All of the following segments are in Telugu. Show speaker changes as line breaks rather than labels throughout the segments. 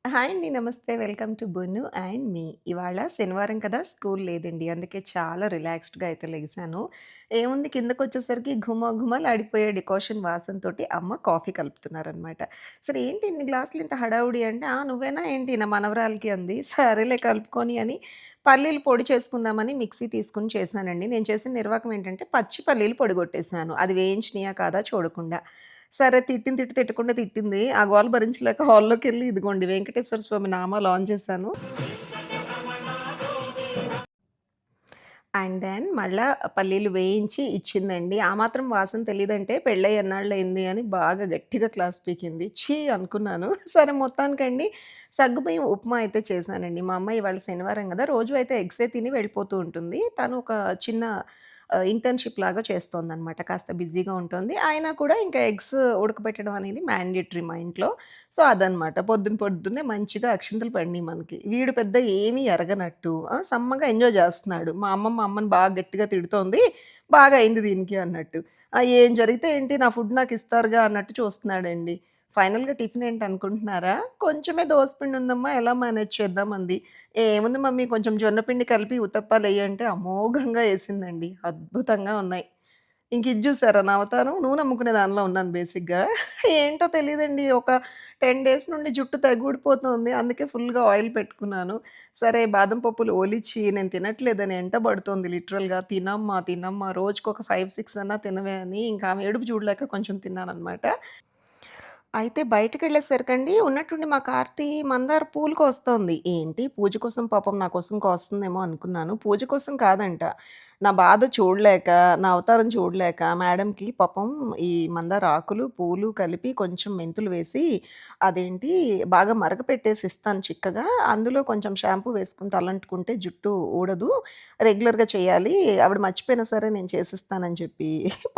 హాయ్ అండి. నమస్తే. వెల్కమ్ టు 'బొన్ను అండ్ మీ'. ఇవాళ శనివారం కదా! స్కూల్ లేదండి. అందుకే చాలా రిలాక్స్డ్‌గా అయితే లెగిసాను. ఏముంది కిందకొచ్చేసరికి ఘుమఘుమలాడిపోయే డికాషన్ వాసనతోటి అమ్మ కాఫీ కలుపుతున్నారనమాట. సరే ఏంటి ఇన్ని గ్లాసులు ఇంత హడావుడి అంటే, "ఆ! నువ్వేనా ఏంటి నా మనవరాలికి" అంది. సరేలే కలుపుకొని అని పల్లీలు పొడి చేసుకుందామని మిక్సీ తీసుకొని చేశానండి. నేను చేసిన నిర్వాకం ఏంటంటే పచ్చి పల్లీలు పొడి కొట్టేసాను. అది వేయించినయా కాదా చూడకుండా. సరే తిట్టిన తిట్టు తిట్టకుండా తిట్టింది. ఆ గోల భరించలేక హాల్లోకెళ్ళి ఇదిగోండి వెంకటేశ్వర స్వామి నామాలు ఆన్ చేశాను. అండ్ దెన్ మళ్ళా పల్లీలు వేయించి ఇచ్చిందండి. ఆ మాత్రం వాసన తెలీదంటే పెళ్ళై ఎన్నాళ్ళయింది అని బాగా గట్టిగా క్లాస్ పీకింది. ఛీ! అనుకున్నాను. సరే మొత్తానికండి సగ్గుబియ్యం ఉప్మా అయితే చేశానండి. మా అమ్మ ఇవాళ శనివారం గదా! రోజు అయితే ఎగ్సే తిని వెళ్ళిపోతూ ఉంటుంది. తను ఒక చిన్న ఇంటర్న్‌షిప్ లాగా చేస్తోందనమాట. కాస్త బిజీగా ఉంటుంది. అయినా కూడా ఇంకా ఎగ్స్ ఉడకబెట్టడం అనేది మ్యాండేటరీ మా ఇంట్లో. సో, అదనమాట. పొద్దున్నే మంచిగా అక్షింతలు పడినియి మనకి. వీడు పెద్ద ఏమీ ఎరగనట్టు సమ్మగా ఎంజాయ్ జేస్తున్నాడు. మా అమ్మ మా అమ్మని బాగా గట్టిగా తిడుతోంది. బాగా అయింది దీనికి అన్నట్టు. ఏం జరిగితే ఏంటి నా ఫుడ్ నాకిస్తారుగా అన్నట్టు చూస్తున్నాడండి. ఫైనల్‌గా టిఫిన్ ఏంటనుకుంటున్నారా? కొంచెమే దోస పిండి ఉందమ్మా ఎలా మేనేజ్ చేద్దాం అంది. ఏముంది మమ్మీ కొంచెం జొన్న పిండి కలిపి ఉతప్పాలెయ్యి అంటే అమోఘంగా ఏసిందండి. అద్భుతంగా ఉన్నాయి. ఇంక ఇది జూసారా నా అవతారం? నూనె అమ్ముకునే దానిలో ఉన్నాను బేసిక్‌గా. ఏంటో తెలీదండి. ఒక 10 డేస్ నుండి జుట్టు తెగ ఊడిపోతుంది. అందుకే ఫుల్‌గా ఆయిల్ పెట్టుకున్నాను. సరే బాదం పప్పులు ఒలిచి నేను తినట్లేదని ఎంటబడుతోంది లిటరల్‌గా. తినమ్మా, తినమ్మా రోజుకొక 5, 6 అన్నా తినవే అని ఇంకా ఆమె ఏడుపు చూడలేక కొంచెం తిన్నాననమాట. అయితే బయటికెళ్ళేసరికండి ఉన్నట్టుండి మా కార్తీ మందార పూలు కోస్తోంది. ఏంటి పూజ కోసం పాపం నా కోసం కోస్తుందేమో అనుకున్నాను. పూజ కోసం కాదంట. నా బాధ చూడలేక, నా అవతారం చూడలేక మేడంకి పాపం ఈ మందార ఆకులు, పూలు కలిపి కొంచెం మెంతులు వేసి అదేంటి బాగా మరగపెట్టేసి ఇస్తాను చిక్కగా. అందులో కొంచెం షాంపూ వేసుకొని తలంటుకుంటే జుట్టు ఊడదు. రెగ్యులర్‌గా చేయాలి. ఆవిడ మర్చిపోయినా సరే నేను చేసిస్తానని చెప్పి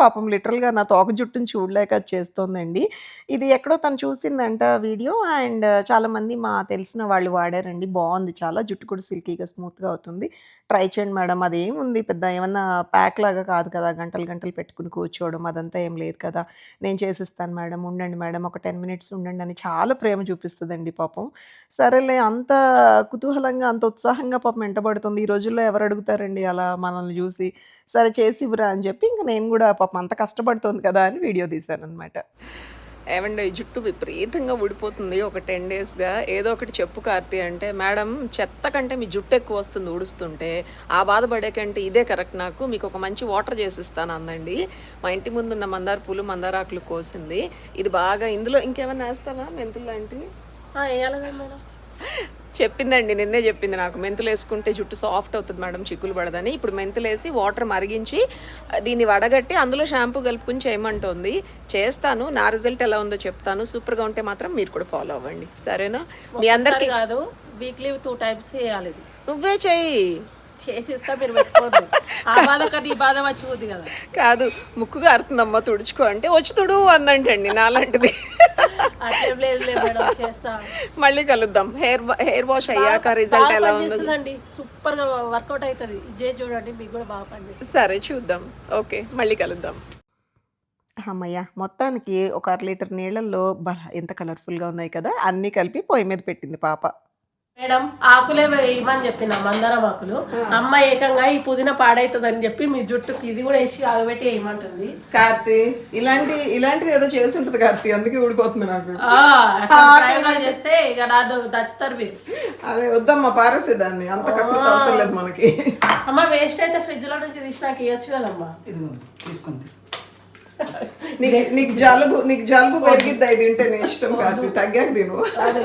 పాపం లిటరల్‌గా నా తోక జుట్టుని చూడలేక అది చేస్తోందండి. ఇది ఎక్కడో తను చూసిందంట వీడియో అండ్ చాలామంది మా తెలిసిన వాళ్ళు వాడారండి. బావుంది చాలా. జుట్టు కూడా సిల్కీగా, స్మూత్‌గా అవుతుంది. ట్రై చేయండి మేడం. అదేముంది పెద్ద ఏమన్నా ప్యాక్ లాగా కాదు కదా! గంటలు గంటలు పెట్టుకొని కూర్చోవడం అదంతా ఏం లేదు కదా! నేను చేసిస్తాను మేడం. ఉండండి మేడం ఒక 10 మినిట్స్ ఉండండి అని చాలా ప్రేమ చూపిస్తదండి పాపం. సరేలే అంత కుతూహలంగా, అంత ఉత్సాహంగా పాపం ఎంటబడుతుంది. ఈ రోజుల్లో ఎవరు అడుగుతారండి అలా మనల్ని జూసి. సరే చేసివ్వురా అని చెప్పి ఇంక నేను గూడా పాపం అంత కష్టపడుతోంది కదా! అని వీడియో తీశాననమాట. ఏవండీ జుట్టు విపరీతంగా ఊడిపోతుంది ఒక 10 డేస్‌గా. ఏదో ఒకటి చెప్పు కార్తీ అంటే, మేడం చెత్త కంటే మీ జుట్టు ఎక్కువ వస్తుంది ఊడుస్తుంటే. ఆ బాధపడే కంటే ఇదే కరెక్ట్ నాకు. మీకు ఒక మంచి వాటర్ చేసిస్తాను అందండి. మా ఇంటి ముందున్న మందార పూలు, మందారాకులు కోసింది. ఇది బాగా ఇందులో ఇంకేమన్నా ఏస్తావా మెంతులు లాంటివి?
ఎయాలి కదా మేడం.
చెప్పిందండి. నిన్నే చెప్పింది నాకు. మెంతులేసుకుంటే జుట్టు సాఫ్ట్ అవుతది మేడం చిక్కులు పడదని. ఇప్పుడు మెంతులేసి వాటర్ మరిగించి దీన్ని వడగట్టి అందులో షాంపూ కలుపుకొని చేయమంటోంది. చేస్తాను. నా రిజల్ట్ ఎలా ఉందో చెప్తాను. సూపర్‌గా ఉంటే మాత్రం మీరు కూడా ఫాలో అవ్వండి. సరేనా? మీ
ఒక్కసారి
అందరికి
కాదు, వీక్లీ 2 టైమ్స్ చేయాలి ఇది.
నువ్వే చెయ్యి.
చేసిస్తా మీరు పెట్టుకోవద్దు. ఆ బాధ కన్నా ఈ బాధ మర్చిపోద్ది కదా.
కాదు ముక్కు కారుతుందమ్మా తుడుచుకో అంటే, వచ్చి తుడువు అందంటండి నాలాంటిది.
అట్లేం లేదులే మేడం, చేస్తా.
మళ్ళీ కలుద్దాం. హెయిర్ వాష్ అయ్యాక రిజల్ట్
బాగా
ఎలా ఉందో
పనిచేస్తుందండి. సూపర్ గా వర్కౌట్ అవుతుంది. ఇది చేసి చూడండి, మీకు కూడా బాగా పనిచేస్తుంది.
సరే చూద్దాం. ఓకే. మళ్ళీ కలుద్దాం. హమ్మయ్య! మొత్తానికి ఒక అర లీటర్ నీళ్ళల్లో ఎంత కలర్‌ఫుల్‌గా ఉన్నాయి కదా! అన్నీ కలిపి పొయ్యి మీద పెట్టింది పాప.
మేడం ఆకులే వేయమని చెప్పిన మందారం ఆకులు. అమ్మ ఏకంగా ఈ పుదీనా పాడైతుందని చెప్పి మీ జుట్టుకి ఇది కూడా వేసి ఆగబెట్టి వేయమంటుంది.
కార్తీ ఇలాంటిది ఏదో చేసి ఉంటది కార్తీ అందుకే ఊడిపోతుంది నాకు.
ప్రయోగాలు చేస్తే ఇక నాడు దచ్చుతారు మీరు.
అదే వద్దమ్మా పారేసేదాన్ని అంత కక్కుర్తి అవసరం లేదు మనకి.
అమ్మ వేస్ట్ అయితే ఫ్రిడ్జ్ లో నుంచి తీసి నాకు ఇవ్వచ్చు కదమ్మా.
తీసుకుంది.
నీకు జలుబు పెరిగిద్ది అది తింటే నీ ఇష్టం కార్తీ తగ్గాక తిను.
అదే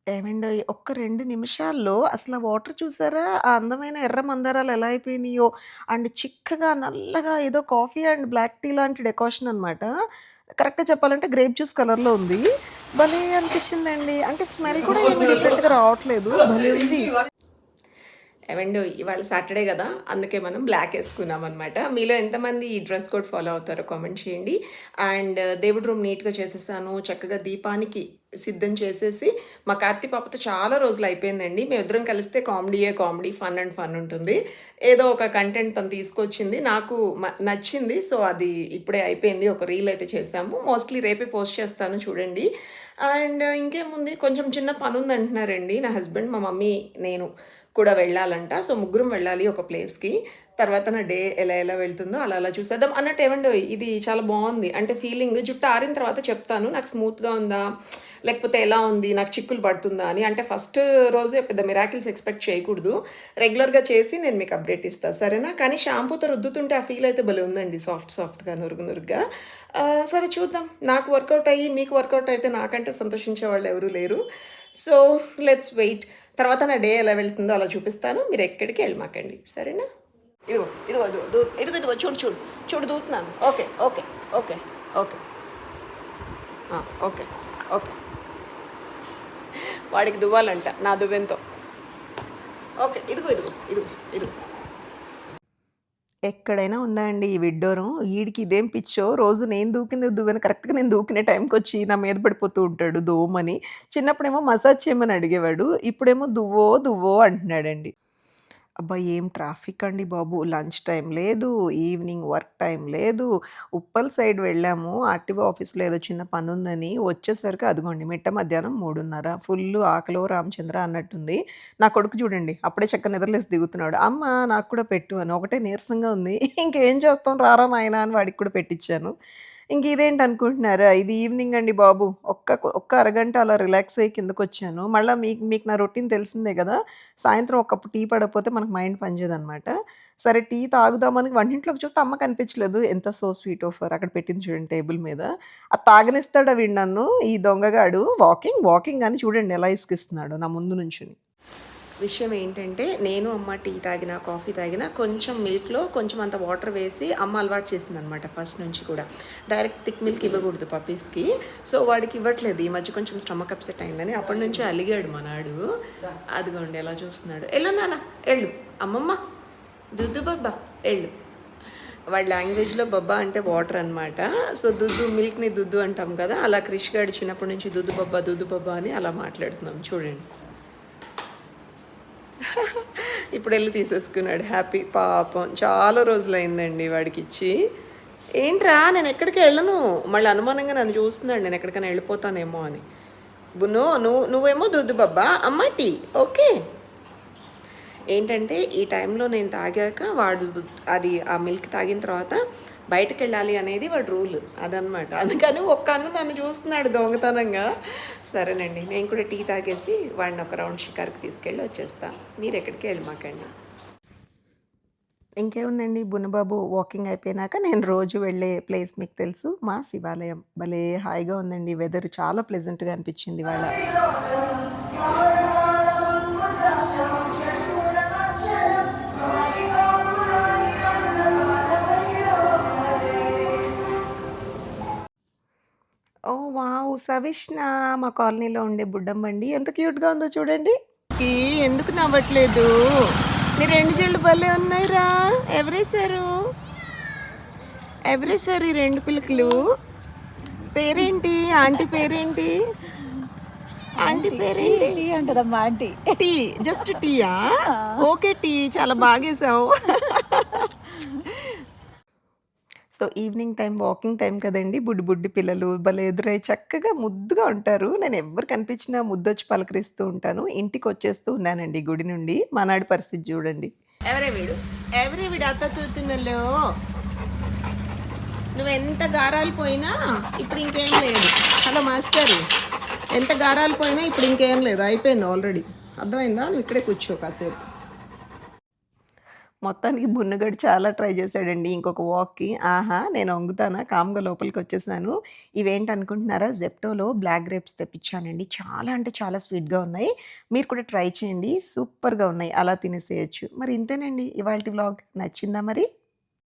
ఏవండోయ్! ఒక్క 2 నిమిషాల్లో అసల వాటర్ చూసారా? ఆ అందమైన ఎర్ర మందారాలు ఎలా అయిపోయినాయో. అండ్ చిక్కగా, నల్లగా ఏదో కాఫీ అండ్ బ్లాక్ టీ లాంటి డెకాషన్ అనమాట. కరెక్ట్‌గా చెప్పాలంటే గ్రేప్ జ్యూస్ కలర్‌లో ఉంది. భలే అనిపించిందండి. అంటే స్మెల్ కూడా ఏమి డిఫరెంట్‌గా రావట్లేదు. భలే ఉంది. ఏవండో ఇవాళ సాటర్డే కదా! అందుకే మనం బ్లాక్ ఏసుకున్నామనమాట. మీలో ఎంతమంది ఈ డ్రెస్ కోడ్ ఫాలో అవుతారో కామెంట్ చేయండి. అండ్ దేవుడి రూమ్ నీట్‌గా చేసేసాను. చక్కగా దీపానికి సిద్ధం చేసేసి మా కార్తీ పాపతో చాలా రోజులు అయిపోయిందండి. మేమిద్దరం కలిస్తే కామెడీయే కామెడీ, ఫన్ అండ్ ఫన్ ఉంటుంది. ఏదో ఒక కంటెంట్ తను తీసుకొచ్చింది. నాకు నచ్చింది. సో, అది ఇప్పుడే అయిపోయింది. ఒక రీల్ అయితే చేసాము. మోస్ట్‌లీ రేపే పోస్ట్ చేస్తాను చూడండి. అండ్ ఇంకేముంది కొంచెం చిన్న పనుందంటున్నారండి నా హస్బెండ్, మా మమ్మీ, నేను కూడా వెళ్ళాలంట. సో, ముగ్గురం వెళ్ళాలి ఒక ప్లేస్‌కి. తర్వాత నా డే ఎలా ఎలా వెళ్తుందో అలా అలా చూసేద్దాం అన్నట్టు. ఏవండోయ్ ఇది చాలా బావుంది. అంటే ఫీలింగ్ జుట్టు ఆరిన తర్వాత చెప్తాను. నాకు స్మూత్‌గా ఉందా? లేకపోతే ఎలా ఉంది? నాకు చిక్కులు పడుతుందా అని. అంటే ఫస్ట్ రోజే పెద్ద మిరాకిల్స్ ఎక్స్‌పెక్ట్ చేయకూడదు. రెగ్యులర్‌గా చేసి నేను మీకు అప్డేట్ ఇస్తా. సరేనా? కానీ షాంపూతో రుద్దుతుంటే ఆ ఫీల్ అయితే భలే ఉందండి. సాఫ్ట్ సాఫ్ట్‌గా, నురుగు నురుగ్గా. సరే చూద్దాం. నాకు వర్కౌట్ అయ్యి మీకు వర్కౌట్ అయితే నాకంటే సంతోషించే వాళ్ళు ఎవరు లేరు. So, let's wait. తర్వాత నా డే ఎలా వెళ్తుందో అలా చూపిస్తాను. మీరు ఎక్కడికి ఎళ్ళమాకండి. సరేనా? ఇదిగో, ఇదిగో, ఇదిగో, ఇదిగో, ఇదిగో చూడు, చూడు, చూడు దూతున్నాను. Okay, okay, okay, okay. Okay, okay. వాడికి దువ్వాలంట నా దువ్వెంతో. ఓకే, ఇదిగో, ఇదిగో, ఇదిగో, ఇదిగో. ఎక్కడైనా ఉందా అండి ఈ విడ్డూరం? ఈడికి ఇదేం పిచ్చో, రోజు నేను దూకింది దువ్వెన కరెక్ట్‌గా నేను దూకిన టైంకొచ్చి నా మీద పడిపోతూ ఉంటాడు దోమని. చిన్నప్పుడేమో మసాజ్ చేయమని అడిగేవాడు. ఇప్పుడేమో దువ్వో, దువ్వో అంటున్నాడండి. అబ్బా! ఏం ట్రాఫిక్ అండి బాబు. లంచ్ టైమ్ లేదు, ఈవినింగ్ వర్క్ టైమ్ లేదు. ఉప్పల్ సైడ్ వెళ్ళాము. ఆర్‌టీఓ ఆఫీస్‌లో ఏదో చిన్న పనుందని. వచ్చేసరికి అదిగోండి మిట్ట మధ్యాహ్నం 3:30. ఫుల్లు ఆకలో రామచంద్ర అన్నట్టుంది. నా కొడుకు చూడండి అప్పుడే చక్కగా నిద్రలేసి దిగుతున్నాడు. అమ్మ నాకు కూడా పెట్టు అని. ఒకటే నీరసంగా ఉంది. ఇంకేం చేస్తాం రారా నాయనా అని వాడికి కూడా పెట్టిచ్చాను. ఇంక ఇదేంటనుకుంటున్నారా? ఇది ఈవినింగ్ అండి బాబు. ఒక్క అరగంట అలా రిలాక్స్ అయ్యి కిందకొచ్చాను. మళ్ళా మీకు మీకు నా రొటీన్ తెలిసిందే గదా! సాయంత్రం ఒక కప్పు టీ పడకపోతే మనకు మైండ్ పనిచేయదనమాట. సరే టీ తాగుదామని వంటింట్లోకి చూస్తే అమ్మ కనిపించలేదు. ఎంత సో స్వీట్ ఆఫ్ హర్. అక్కడ పెట్టింది చూడండి టేబుల్ మీద. అది తాగనిస్తాడా వీడు నన్ను, ఈ దొంగగాడు. వాకింగ్, వాకింగ్ అని చూడండి ఎలా ఇసికిస్తున్నాడో నా ముందు నుంచొని. విషయం ఏంటంటే నేను అమ్మ టీ తాగినా, కాఫీ తాగినా కొంచెం మిల్క్‌లో కొంచెం అంత వాటర్ వేసి అమ్మ అలవాటు చేసిందనమాట ఫస్ట్ నుంచి కూడా. డైరెక్ట్ థిక్ మిల్క్ ఇవ్వకూడదు పప్పీస్‌కి. సో, వాడికి ఇవ్వట్లేదు. ఈ మధ్య కొంచెం స్టమక్ అప్సెట్ అయిందని అప్పటి నుంచి అలిగాడు మనాడు. అదిగోండి ఎలా చూస్తున్నాడు. ఎళ్ళు నాన్న ఎళ్ళు. అమ్మమ్మ దుద్దు బబ్బా ఎళ్ళు. వాడి లాంగ్వేజ్‌లో బబ్బా అంటే వాటర్ అనమాట. సో, దుద్దు మిల్క్‌ని దుద్దు అంటాం కదా! అలా క్రిష్ గాడు చిన్నప్పటి నుంచి దుద్దు బబ్బా అని అలా మాట్లాడుతున్నాం చూడండి. ఇప్పుడెళ్ళి తీసేసుకున్నాడు హ్యాపీ. పాపం చాలా రోజులయిందండి వాడికిచ్చి. ఏంట్రా నేనెక్కడికి ఎళ్ళను. మళ్ళీ అనుమానంగా నన్ను చూస్తున్నాడు నేను ఎక్కడికైనా వెళ్ళిపోతానేమో అని. నువ్వేమో దుద్దు బబ్బా, అమ్మ టీ. ఓకే. ఏంటంటే ఈ టైంలో నేను తాగాక వాడు అది ఆ మిల్క్ తాగిన తర్వాత బయటకెళ్ళాలి అనేది వాడి రూల్ అదనమాట. అందుకని ఒక్క అన్ను నన్ను చూస్తున్నాడు దొంగతనంగా. సరేనండి నేను కూడా టీ తాగేసి వాడిని ఒక రౌండ్ షికార్కి తీసుకెళ్ళి వచ్చేస్తా. మీరు ఎక్కడికి వెళ్ళమాకండి. ఇంకేముందండి బున్నబాబు వాకింగ్ అయిపోయినాక నేను రోజు వెళ్ళే ప్లేస్ మీకు తెలుసు, మా శివాలయం. భలే హాయిగా ఉందండి. వెదర్ చాలా ప్లెజెంట్‌గా అనిపించింది ఇవాళ. ఓహ్! వావ్! సవిష్ణ మా కాలనీలో ఉండే బుడ్డమ్మండి. ఎంత క్యూట్‌గా ఉందో చూడండి. ఈ ఎందుకు నవ్వట్లేదు? నీ 2 జడలు భలే ఉన్నాయిరా! ఎవరేశారు? ఎవరేశారు ఈ 2 పిలకలు? పేరేంటి? ఆంటీ పేరేంటి? ఆంటీ పేరేంటి?
టీ అంటదమ్మా ఆంటీ.
టీ. జస్ట్ టీయా? Okay tea. చాలా బాగేశావు. So, evening time walking time కదండీ! బుడ్డి పిల్లలు భలే ఎదురై చక్కగా ముద్దుగా ఉంటారు. నేను ఎవ్వరు కనిపించినా ముద్దొచ్చి పలకరిస్తూ ఉంటాను. ఇంటికొచ్చేస్తూ ఉన్నానండి గుడి నుండి. మనాడి పరిస్థితి చూడండి. ఎవరే వీడు? ఎవరే వీడు అత్త తూతున్నలో? నువ్వెంత గారాలు పోయినా ఇప్పుడు ఇంకేం లేదు. Hello master. ఎంత గారాలు పోయినా ఇప్పుడు ఇంకేం లేదు. అయిపోయింది ఆల్రెడీ. అర్థమైందా? నువ్వు ఇక్కడే కూర్చో కాసేపు. మొత్తానికి బున్నగాడు చాలా ట్రై చేశాడండి ఇంకొక వాక్‌కి. ఆహా! నేను ఒంగుతానా కామ్‌గా లోపలికొచ్చేసాను. ఇవేంటనుకుంటున్నారా? జెప్టోలో బ్లాక్ గ్రేప్స్ తెప్పించానండి. చాలా అంటే చాలా స్వీట్‌గా ఉన్నాయి. మీరు కూడా ట్రై చేయండి. సూపర్‌గా ఉన్నాయి. అలా తినేసేయొచ్చు. మరి ఇంతేనండి ఇవాల్టి వ్లాగ్. నచ్చిందా మరి?